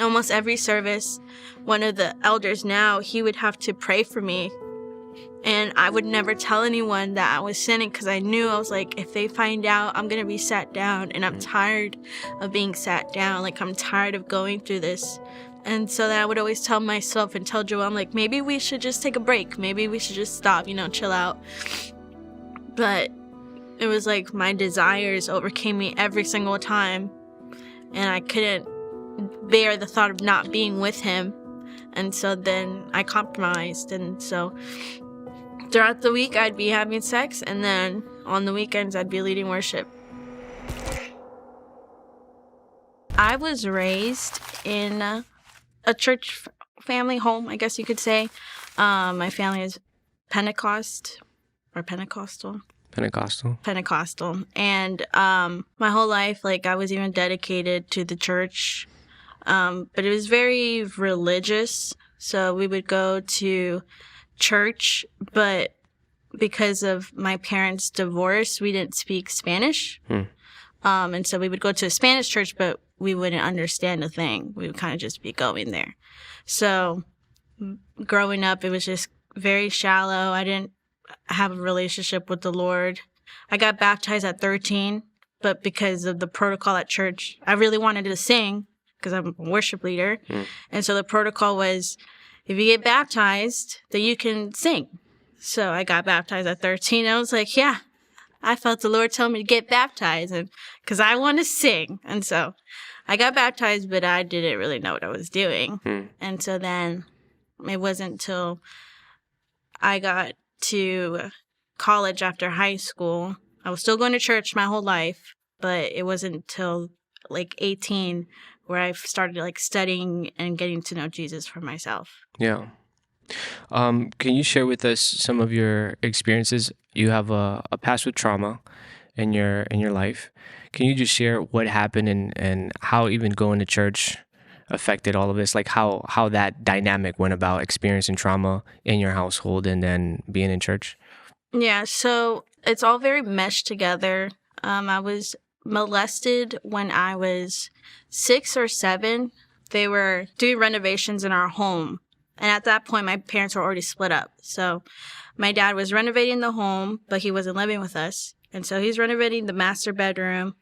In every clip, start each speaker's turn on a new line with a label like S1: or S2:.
S1: almost every service, one of the elders now, he would have to pray for me. And I would never tell anyone that I was sinning because I knew, I was like, if they find out, I'm going to be sat down. And I'm tired of being sat down. Like, I'm tired of going through this. And so then I would always tell myself and tell Joel, I'm like, maybe we should just take a break. Maybe we should just stop, chill out. But it was like my desires overcame me every single time. And I couldn't bear the thought of not being with him. And so then I compromised. And so throughout the week, I'd be having sex. And then on the weekends, I'd be leading worship. I was raised in a church family home, I guess you could say. My family is Pentecostal. And my whole life, like, I was even dedicated to the church. But it was very religious. So we would go to church, but because of my parents' divorce, we didn't speak Spanish. And so we would go to a Spanish church, but we wouldn't understand a thing. We would kind of just be going there. So growing up, it was just very shallow. I didn't have a relationship with the Lord. I got baptized at 13, but because of the protocol at church, I really wanted to sing because I'm a worship leader. And so the protocol was, if you get baptized, then you can sing. So I got baptized at 13. I was like, yeah, I felt the Lord tell me to get baptized and because I want to sing. And so I got baptized, but I didn't really know what I was doing. And so then it wasn't until I got to college after high school. I was still going to church my whole life, but it wasn't until like 18 where I started like studying and getting to know Jesus for myself.
S2: Yeah. Can you share with us some of your experiences? You have a past with trauma in your life. Can you just share what happened and how even going to church affected all of this? Like how that dynamic went about experiencing trauma in your household and then being in church?
S1: Yeah, so it's all very meshed together. I was molested when I was 6 or 7. They were doing renovations in our home. And at that point, my parents were already split up. So my dad was renovating the home, but he wasn't living with us. And so he's renovating the master bedroom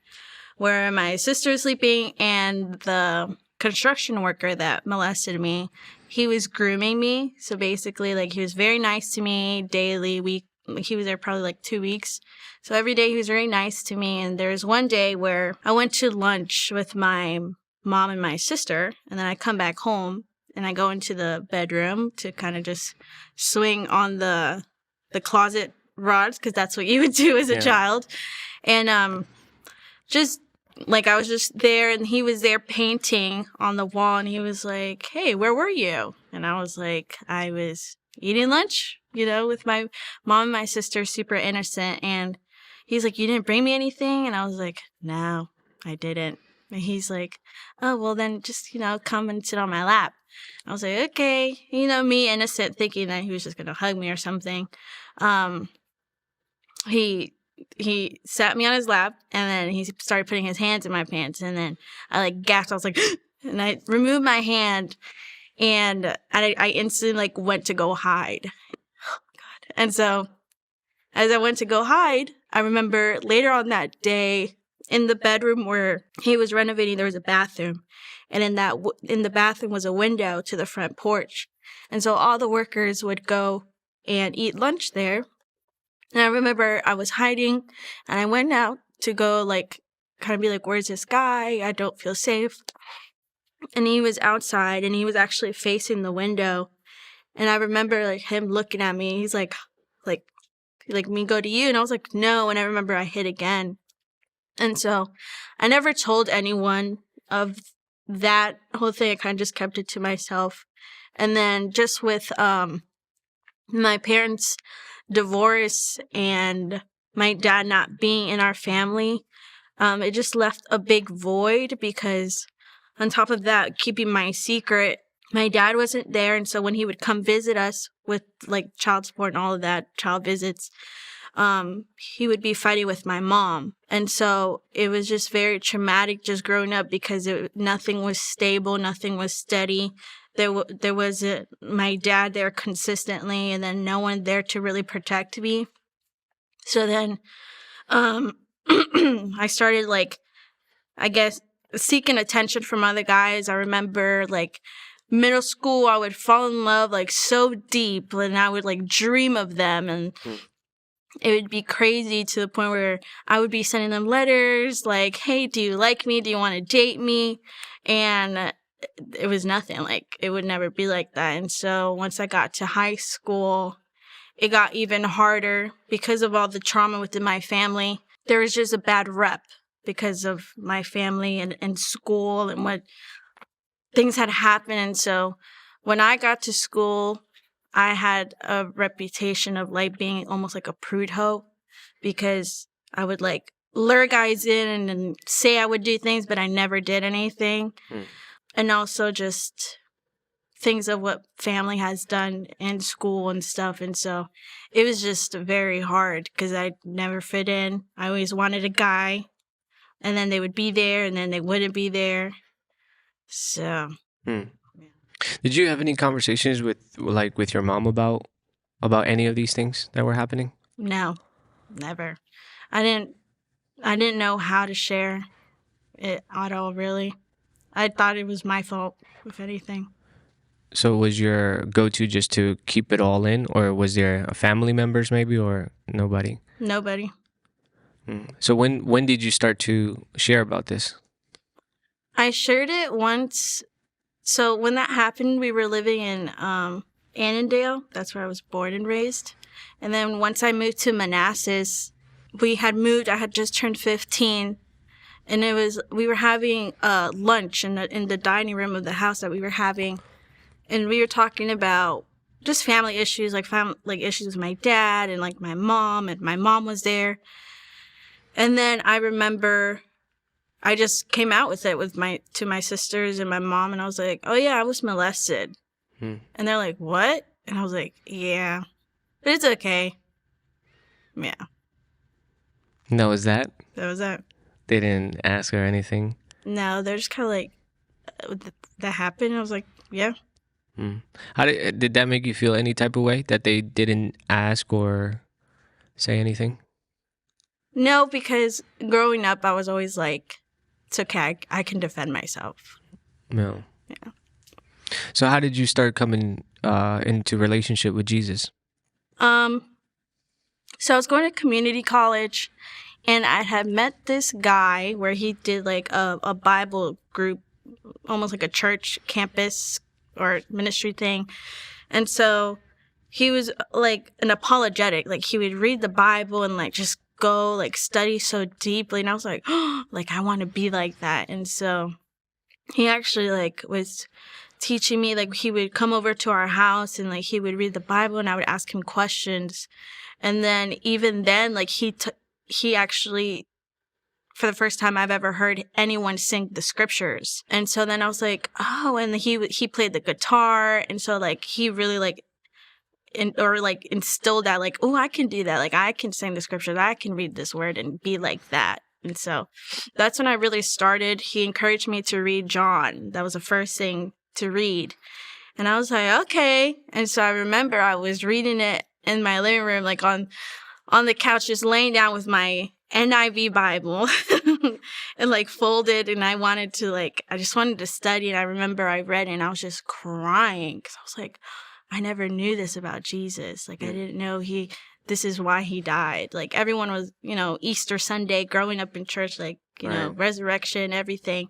S1: where my sister is sleeping, and the construction worker that molested me, he was grooming me. So basically, like, he was very nice to me daily. He was there probably like 2 weeks. So every day he was very nice to me. And there was one day where I went to lunch with my mom and my sister, and then I come back home and I go into the bedroom to kind of just swing on the closet rods, because that's what you would do as a child. And just like, I was just there, and he was there painting on the wall, and he was like, hey, where were you? And I was like, I was eating lunch, with my mom and my sister, super innocent. And he's like, you didn't bring me anything? And I was like, no, I didn't. And he's like, oh, well, then just, come and sit on my lap. I was like, okay. Me, innocent, thinking that he was just going to hug me or something. He sat me on his lap, and then he started putting his hands in my pants. And then I like gasped. I was like, and I removed my hand, and I instantly went to go hide. Oh, God. And so as I went to go hide, I remember later on that day, in the bedroom where he was renovating, there was a bathroom. And in the bathroom was a window to the front porch. And so all the workers would go and eat lunch there. And I remember I was hiding, and I went out to go kind of be like, where's this guy? I don't feel safe. And he was outside, and he was actually facing the window. And I remember him looking at me. He's like, me go to you? And I was like, no. And I remember I hid again. And so I never told anyone of that whole thing. I kind of just kept it to myself. And then just with my parents' divorce and my dad not being in our family, it just left a big void, because on top of that, keeping my secret, my dad wasn't there. And so when he would come visit us with child support and all of that, child visits, he would be fighting with my mom. And so it was just very traumatic just growing up because nothing was stable, nothing was steady. There wasn't my dad there consistently, and then no one there to really protect me. So then I started, like, I guess, seeking attention from other guys. I remember, like, middle school, I would fall in love, like, so deep, and I would, like, dream of them, and it would be crazy to the point where I would be sending them letters, like, hey, do you like me? Do you want to date me? And it was nothing. Like, it would never be like that. And so once I got to high school, it got even harder because of all the trauma within my family. There was just a bad rep because of my family and school and what things had happened. And so when I got to school, I had a reputation of, like, being almost like a prude hoe, because I would, like, lure guys in and say I would do things, but I never did anything. And also just things of what family has done in school and stuff. And so it was just very hard because I never fit in. I always wanted a guy, and then they would be there, and then they wouldn't be there. So
S2: Did you have any conversations with your mom about any of these things that were happening?
S1: no, never. I didn't know how to share it at all, really. I thought it was my fault, if anything.
S2: So was your go-to just to keep it all in, or was there family members maybe, or nobody?
S1: Nobody.
S2: So when did you start to share about this?
S1: I shared it once. So when that happened, we were living in Annandale. That's where I was born and raised. And then once I moved to Manassas, we had moved. I had just turned 15. And we were having lunch in the dining room of the house that we were having. And we were talking about just family issues, like issues with my dad and, like, my mom. And my mom was there. And then I remember I just came out with it to my sisters and my mom, and I was like, oh, yeah, I was molested. And they're like, what? And I was like, yeah, but it's okay. Yeah.
S2: And that was that?
S1: That was that.
S2: They didn't ask or anything?
S1: No, they're just kind of like, that happened. I was like, yeah.
S2: How did that make you feel any type of way that they didn't ask or say anything?
S1: No, because growing up, I was always like, it's okay, I can defend myself.
S2: No.
S1: Yeah.
S2: So how did you start coming into relationship with Jesus?
S1: So I was going to community college, and I had met this guy where he did, like, a Bible group, almost like a church campus or ministry thing. And so he was, like, an apologetic. Like, he would read the Bible and, like, just go, like, study so deeply. And I was like, oh, like, I want to be like that. And so he actually, like, was teaching me. Like, he would come over to our house and, like, he would read the Bible, and I would ask him questions. And then even then, like, he actually, for the first time I've ever heard anyone sing the scriptures. And so then I was like, oh, and he played the guitar. And so, like, he really, like, instilled that, like, oh, I can do that. Like, I can sing the scriptures. I can read this word and be like that. And so that's when I really started. He encouraged me to read John. That was the first thing to read. And I was like, okay. And so I remember I was reading it in my living room, like, on the couch, just laying down with my NIV Bible and, like, folded. And I just wanted to study. And I remember I read it, and I was just crying because I was like, I never knew this about Jesus. Like, I didn't know this is why he died. Like, everyone was, Easter Sunday, growing up in church, like, resurrection, everything.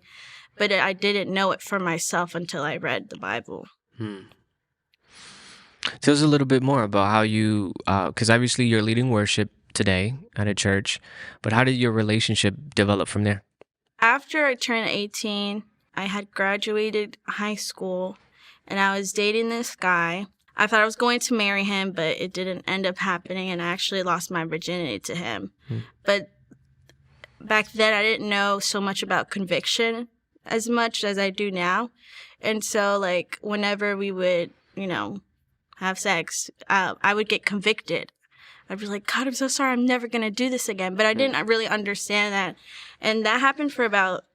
S1: But I didn't know it for myself until I read the Bible.
S2: Tell us a little bit more about how you, because obviously you're leading worship today at a church, but how did your relationship develop from there?
S1: After I turned 18, I had graduated high school, and I was dating this guy. I thought I was going to marry him, but it didn't end up happening, and I actually lost my virginity to him. But back then, I didn't know so much about conviction as much as I do now. And so, like, whenever we would, have sex, I would get convicted I'd be like, God, I'm so sorry. I'm never going to do this again. But I didn't really understand that. And that happened for about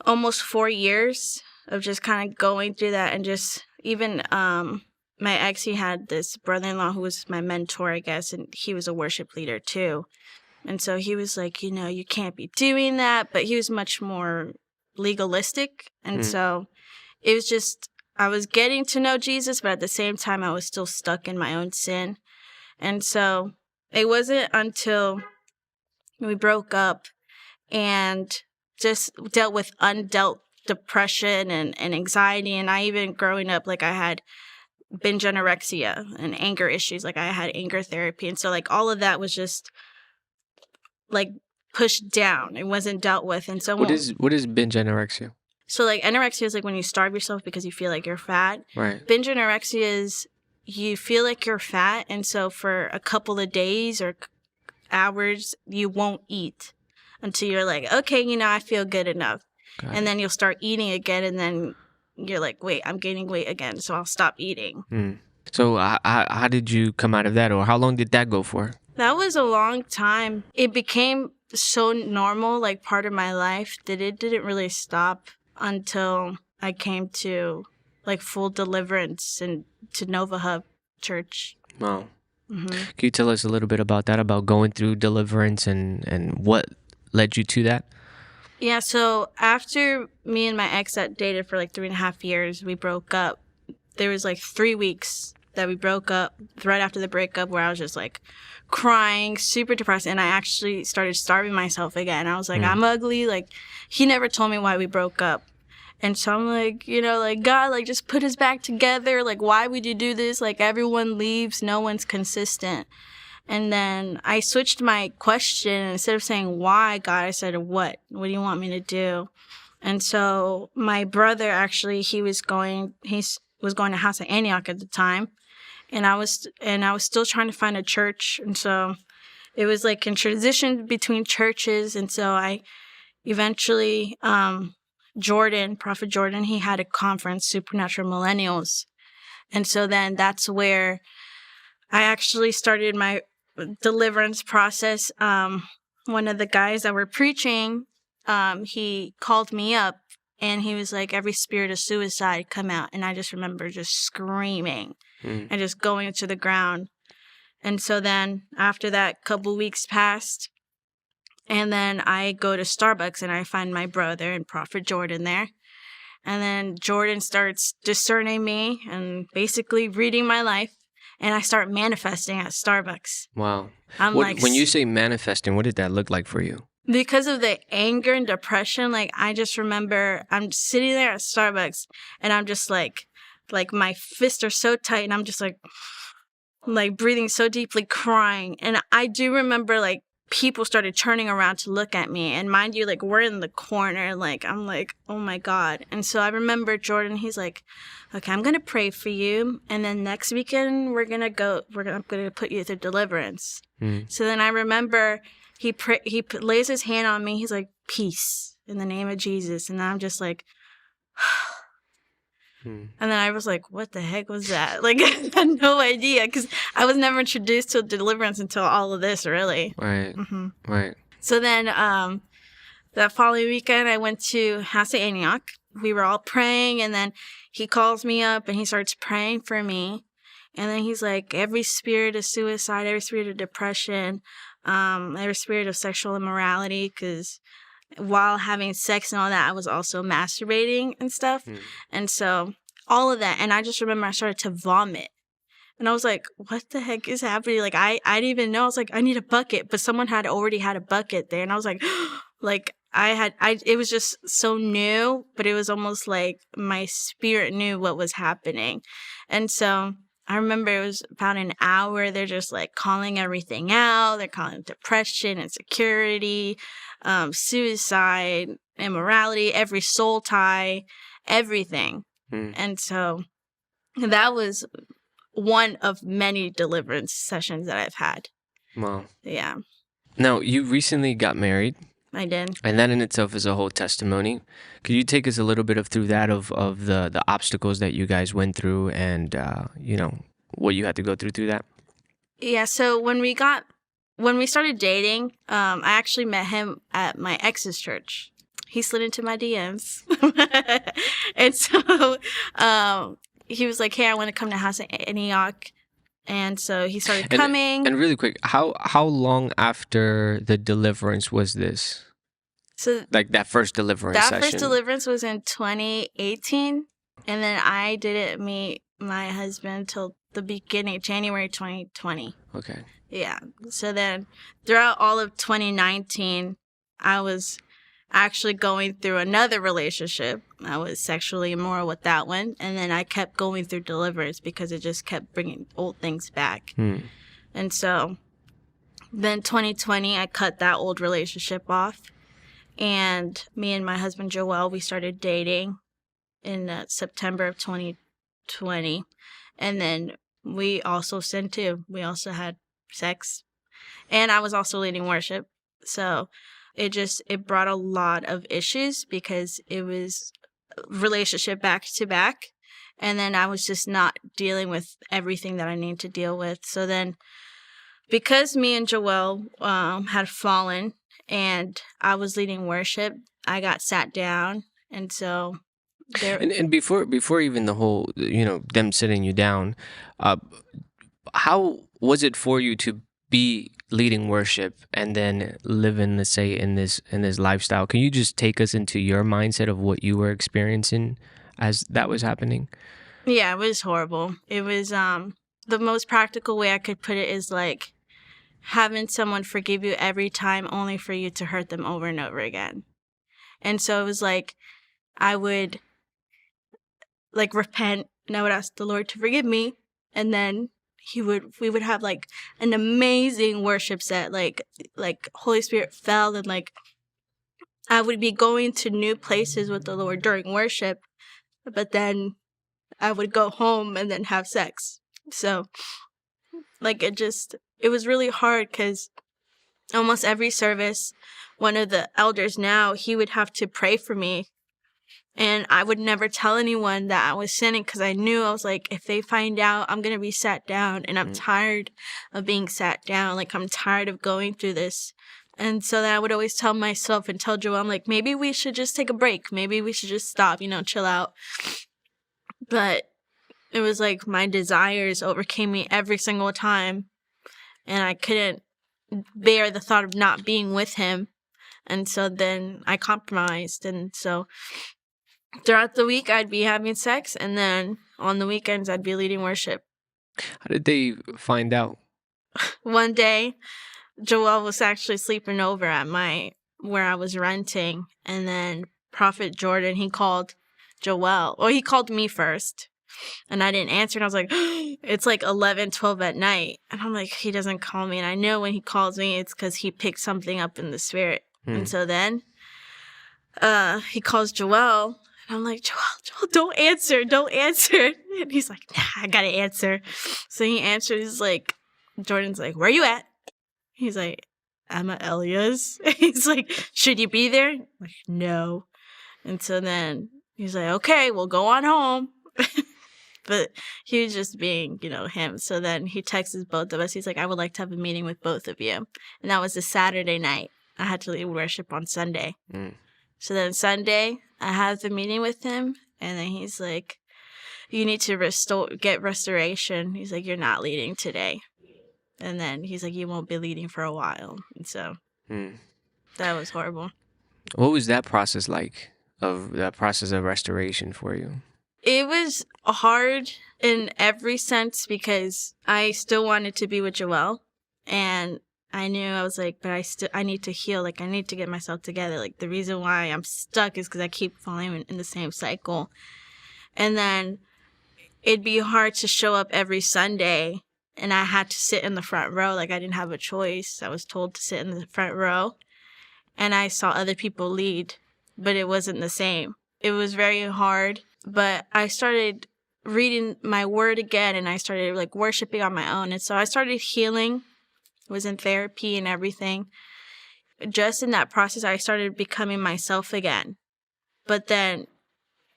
S1: almost 4 years of just kind of going through that. And just even my ex, he had this brother-in-law who was my mentor, I guess, and he was a worship leader too. And so he was like, you can't be doing that. But he was much more legalistic. And so it was just, I was getting to know Jesus, but at the same time, I was still stuck in my own sin. And so it wasn't until we broke up and just dealt with undealt depression and anxiety. And I even growing up, like I had binge anorexia and anger issues. Like I had anger therapy. And so like all of that was just like pushed down. It wasn't dealt with. And so
S2: what is binge anorexia?
S1: So like anorexia is like when you starve yourself because you feel like you're fat.
S2: Right.
S1: Binge anorexia is you feel like you're fat, and so for a couple of days or hours, you won't eat until you're like, okay, I feel good enough. And then you'll start eating again, and then you're like, wait, I'm gaining weight again, so I'll stop eating.
S2: So how did you come out of that, or how long did that go for?
S1: That was a long time. It became so normal, like part of my life, that it didn't really stop until I came to like full deliverance and to Nova Hub Church.
S2: Wow. Can you tell us a little bit about that, about going through deliverance and what led you to that?
S1: Yeah, so after me and my ex that dated for like 3.5 years, we broke up. There was like 3 weeks that we broke up right after the breakup where I was just like crying, super depressed, and I actually started starving myself again. I was like, I'm ugly. Like, he never told me why we broke up. And so I'm like, like, God, like, just put us back together. Like, why would you do this? Like, everyone leaves. No one's consistent. And then I switched my question. Instead of saying, why, God, I said, what? What do you want me to do? And so my brother, actually, he was going to House of Antioch at the time. And I was still trying to find a church. And so it was like in transition between churches. And so I eventually, Prophet Jordan, he had a conference, Supernatural Millennials. And so then that's where I actually started my deliverance process. One of the guys that were preaching, he called me up and he was like, every spirit of suicide come out. And I just remember just screaming and just going to the ground. And so then after that, couple weeks passed. And then I go to Starbucks and I find my brother and Prophet Jordan there. And then Jordan starts discerning me and basically reading my life. And I start manifesting at Starbucks.
S2: Wow. When you say manifesting, what did that look like for you?
S1: Because of the anger and depression, like I just remember I'm sitting there at Starbucks and I'm just like my fists are so tight and I'm just like breathing so deeply, crying. And I do remember like people started turning around to look at me. And mind you, like we're in the corner, like I'm like, oh my God. And so I remember Jordan, he's like, okay, I'm going to pray for you. And then next weekend I'm going to put you through deliverance. So then I remember he lays his hand on me. He's like, peace in the name of Jesus. And I'm just like, and then I was like, what the heck was that? Like, I had no idea because I was never introduced to deliverance until all of this, really.
S2: Right. Right.
S1: So then that following weekend, I went to House of Antioch. We were all praying, and then he calls me up, and he starts praying for me. And then he's like, every spirit of suicide, every spirit of depression, every spirit of sexual immorality, because while having sex and all that, I was also masturbating and stuff. And so all of that. And I just remember I started to vomit. And I was like, what the heck is happening? Like, I didn't even know. I was like, I need a bucket. But someone had already had a bucket there. And I was like, it was just so new. But it was almost like my spirit knew what was happening. And so I remember it was about an hour. They're just like calling everything out. They're calling depression, insecurity, suicide, immorality, every soul tie, everything. And so that was one of many deliverance sessions that I've had.
S2: Wow.
S1: Yeah.
S2: Now, you recently got married.
S1: I did.
S2: And that in itself is a whole testimony. Could you take us a little bit through that of the obstacles that you guys went through and, what you had to go through that?
S1: Yeah, so when we started dating, I actually met him at my ex's church. He slid into my DMs. And so he was like, "Hey, I want to come to House of Antioch." And so he started
S2: And
S1: coming.
S2: and really quick, how long after the deliverance was this?
S1: So
S2: Like that first deliverance
S1: that first
S2: session?
S1: deliverance was in 2018. And then I didn't meet my husband till the beginning, January 2020.
S2: Okay.
S1: Yeah. So then throughout all of 2019, I was actually going through another relationship. I was sexually immoral with that one. And then I kept going through deliverance because it just kept bringing old things back. And so then 2020, I cut that old relationship off. And me and my husband, Joel, we started dating in September of 2020. And then we also sinned too. We also had sex. And I was also leading worship. So it brought a lot of issues because it was relationship back to back. And then I was just not dealing with everything that I need to deal with. So then because me and Joel had fallen and I was leading worship, I got sat down. And so there.
S2: And before even the whole, them sitting you down, uh, how was it for you to be leading worship and then living, let's say, in this lifestyle? Can you just take us into your mindset of what you were experiencing as that was happening?
S1: Yeah, it was horrible. It was the most practical way I could put it is like having someone forgive you every time only for you to hurt them over and over again. And so it was like I would like repent and I would ask the Lord to forgive me, and then we would have like an amazing worship set, like Holy Spirit fell, and like I would be going to new places with the Lord during worship, but then I would go home and then have sex. So like it was really hard because almost every service, one of the elders now, he would have to pray for me. And I would never tell anyone that I was sinning because I knew, I was like, if they find out, I'm going to be sat down. And I'm tired of being sat down. Like, I'm tired of going through this. And so then I would always tell myself and tell Joel, I'm like, maybe we should just take a break. Maybe we should just stop, chill out. But it was like my desires overcame me every single time. And I couldn't bear the thought of not being with him. And so then I compromised. And so throughout the week, I'd be having sex. And then on the weekends, I'd be leading worship.
S2: How did they find out?
S1: One day, Joel was actually sleeping over at where I was renting. And then Prophet Jordan, he called Joel. Or he called me first. And I didn't answer. And I was like, it's like 11, 12 at night. And I'm like, he doesn't call me. And I know when he calls me, it's because he picked something up in the spirit. And so then he calls Joel. And I'm like, Joel, don't answer. Don't answer. And he's like, nah, I got to answer. So he answers. He's like, Jordan's like, where you at? He's like, I'm at Elia's. He's like, should you be there? I'm like, no. And so then he's like, okay, we'll go on home. But he was just being, him. So then he texts both of us. He's like, I would like to have a meeting with both of you. And that was a Saturday night. I had to lead worship on Sunday. So then Sunday, I had the meeting with him. And then he's like, you need to get restoration. He's like, you're not leading today. And then he's like, you won't be leading for a while. And so that was horrible.
S2: What was that process like, of that process of restoration for you?
S1: It was hard in every sense because I still wanted to be with Joel. And I knew, I was like, but I need to heal. Like, I need to get myself together. Like, the reason why I'm stuck is because I keep falling in the same cycle. And then it'd be hard to show up every Sunday. And I had to sit in the front row. Like, I didn't have a choice. I was told to sit in the front row. And I saw other people lead, but it wasn't the same. It was very hard. But I started reading my word again, and I started like worshiping on my own. And so I started healing, was in therapy and everything. Just in that process, I started becoming myself again. But then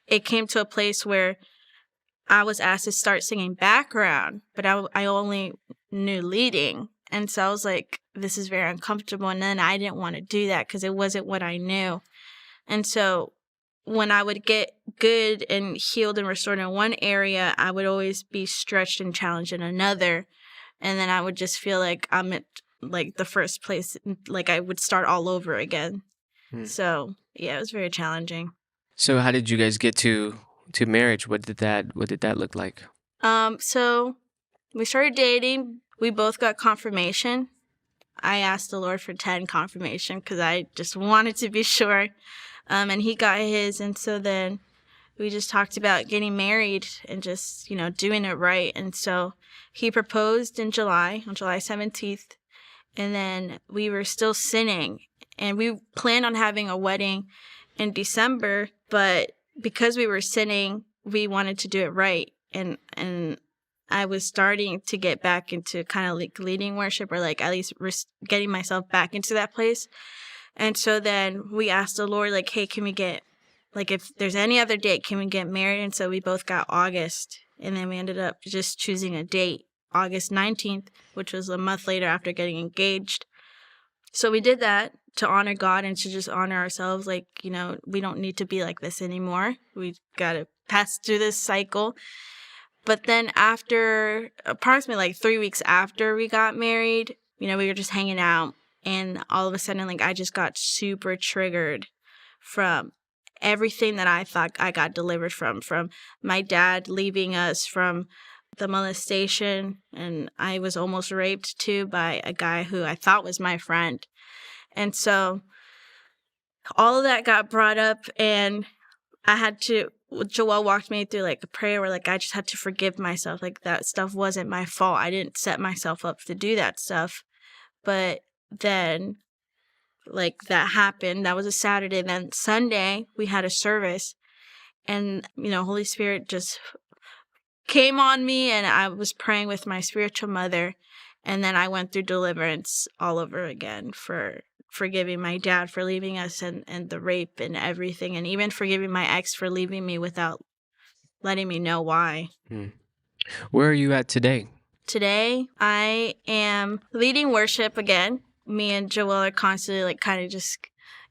S1: it came to a place where I was asked to start singing background, but I only new leading. And so I was like, this is very uncomfortable. And then I didn't want to do that because it wasn't what I knew. And so when I would get good and healed and restored in one area, I would always be stretched and challenged in another. And then I would just feel like I'm at like the first place, like I would start all over again. So yeah, it was very challenging.
S2: So how did you guys get to marriage? What did that look like?
S1: So we started dating. We both got confirmation. I asked the Lord for 10 confirmation because I just wanted to be sure. And he got his. And so then we just talked about getting married and just, doing it right. And so he proposed on July 17th. And then we were still sinning. And we planned on having a wedding in December. But because we were sinning, we wanted to do it right. And I was starting to get back into kind of like leading worship, or like at least getting myself back into that place. And so then we asked the Lord, like, hey, can we get, like, if there's any other date, can we get married? And so we both got August. And then we ended up just choosing a date, August 19th, which was a month later after getting engaged. So we did that to honor God and to just honor ourselves. Like, we don't need to be like this anymore. We got to pass through this cycle. But then after approximately like 3 weeks after we got married, we were just hanging out. And all of a sudden, like, I just got super triggered from everything that I thought I got delivered from my dad leaving us, from the molestation. And I was almost raped too by a guy who I thought was my friend. And so all of that got brought up, and Joelle walked me through like a prayer where like I just had to forgive myself. Like that stuff wasn't my fault. I didn't set myself up to do that stuff. But then like that happened. That was a Saturday. Then Sunday we had a service, and Holy Spirit just came on me, and I was praying with my spiritual mother, and then I went through deliverance all over again for forgiving my dad for leaving us, and the rape and everything, and even forgiving my ex for leaving me without letting me know why.
S2: Where are you at today?
S1: Today, I am leading worship again. Me and Joelle are constantly like kind of just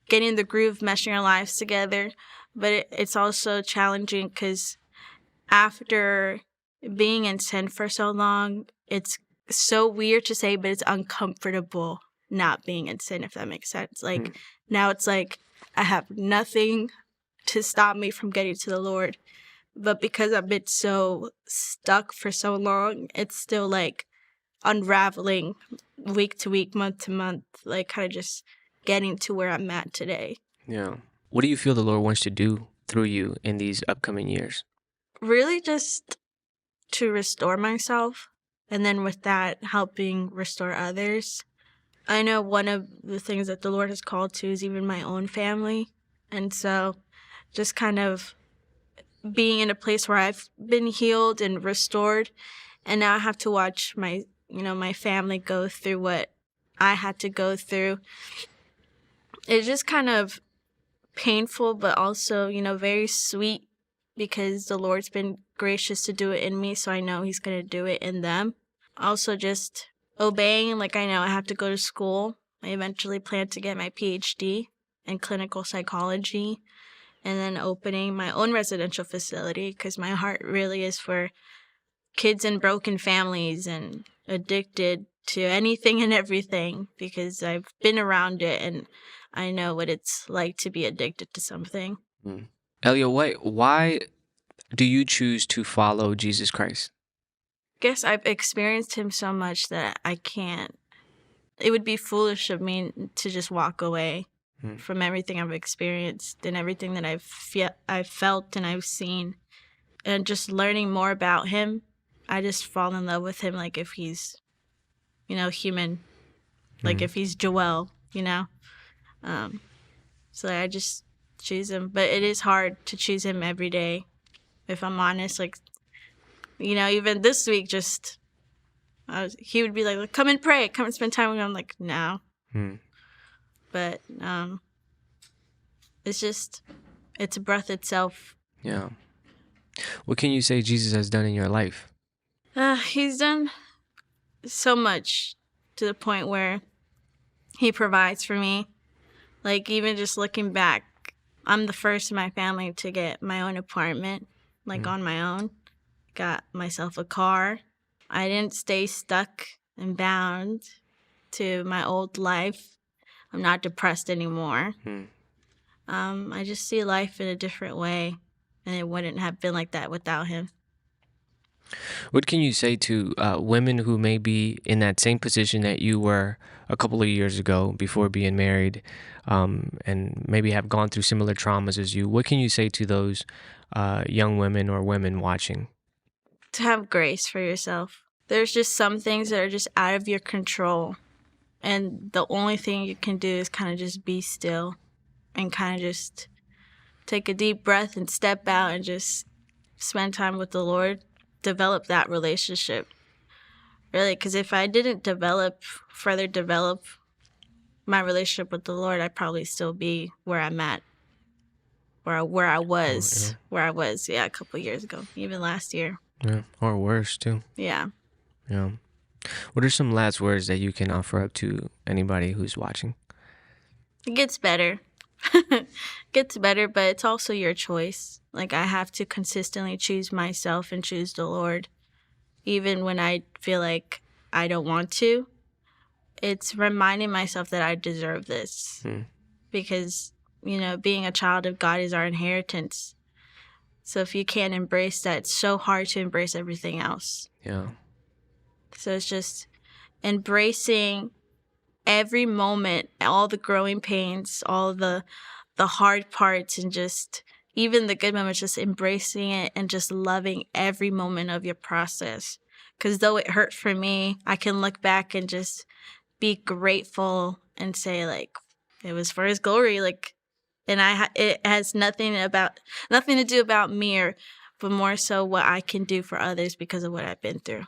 S1: getting the groove, meshing our lives together. But it's also challenging because after being in sin for so long, it's so weird to say, but it's uncomfortable not being in sin, if that makes sense. Like now it's like I have nothing to stop me from getting to the Lord. But because I've been so stuck for so long, it's still like unraveling week to week, month to month, like kind of just getting to where I'm at today.
S2: Yeah. What do you feel the Lord wants to do through you in these upcoming years?
S1: Really just to restore myself, and then with that, helping restore others. I know one of the things that the Lord has called to is even my own family. And so just kind of being in a place where I've been healed and restored, and now I have to watch my family go through what I had to go through. It's just kind of painful, but also, very sweet, because the Lord's been gracious to do it in me, so I know He's going to do it in them. Also just obeying, like I know I have to go to school. I eventually plan to get my PhD in clinical psychology, and then opening my own residential facility, because my heart really is for kids in broken families and addicted to anything and everything, because I've been around it and I know what it's like to be addicted to something.
S2: Elio, why do you choose to follow Jesus Christ?
S1: Guess I've experienced Him so much that I can't. It would be foolish of me to just walk away from everything I've experienced and everything that I've felt and I've seen. And just learning more about Him, I just fall in love with Him, like if He's, human, like if He's Joelle, So I just choose Him. But it is hard to choose Him every day, if I'm honest. Like, even this week, He would be like, come and pray, come and spend time with me. I'm like, no. But it's a breath itself.
S2: Yeah. What can you say Jesus has done in your life?
S1: He's done so much to the point where he provides for me. Like, even just looking back, I'm the first in my family to get my own apartment, like on my own. Got myself a car. I didn't stay stuck and bound to my old life. I'm not depressed anymore. I just see life in a different way, and it wouldn't have been like that without him.
S2: What can you say to women who may be in that same position that you were a couple of years ago before being married, and maybe have gone through similar traumas as you? What can you say to those young women or women watching?
S1: To have grace for yourself. There's just some things that are just out of your control. And the only thing you can do is kind of just be still and kind of just take a deep breath and step out and just spend time with the Lord. Develop that relationship. Really, because if I didn't further develop my relationship with the Lord, I'd probably still be where I'm at. Where I was, a couple years ago, even last year.
S2: Yeah, or worse too.
S1: Yeah.
S2: Yeah. What are some last words that you can offer up to anybody who's watching?
S1: It gets better. It gets better, but it's also your choice. Like, I have to consistently choose myself and choose the Lord, even when I feel like I don't want to. It's reminding myself that I deserve this. Because, being a child of God is our inheritance. So if you can't embrace that, it's so hard to embrace everything else.
S2: Yeah.
S1: So it's just embracing every moment, all the growing pains, all the hard parts, and just even the good moments, just embracing it and just loving every moment of your process. Because though it hurt for me, I can look back and just be grateful and say, like, it was for his glory. Like, and it has nothing to do about me, but more so what I can do for others because of what I've been through.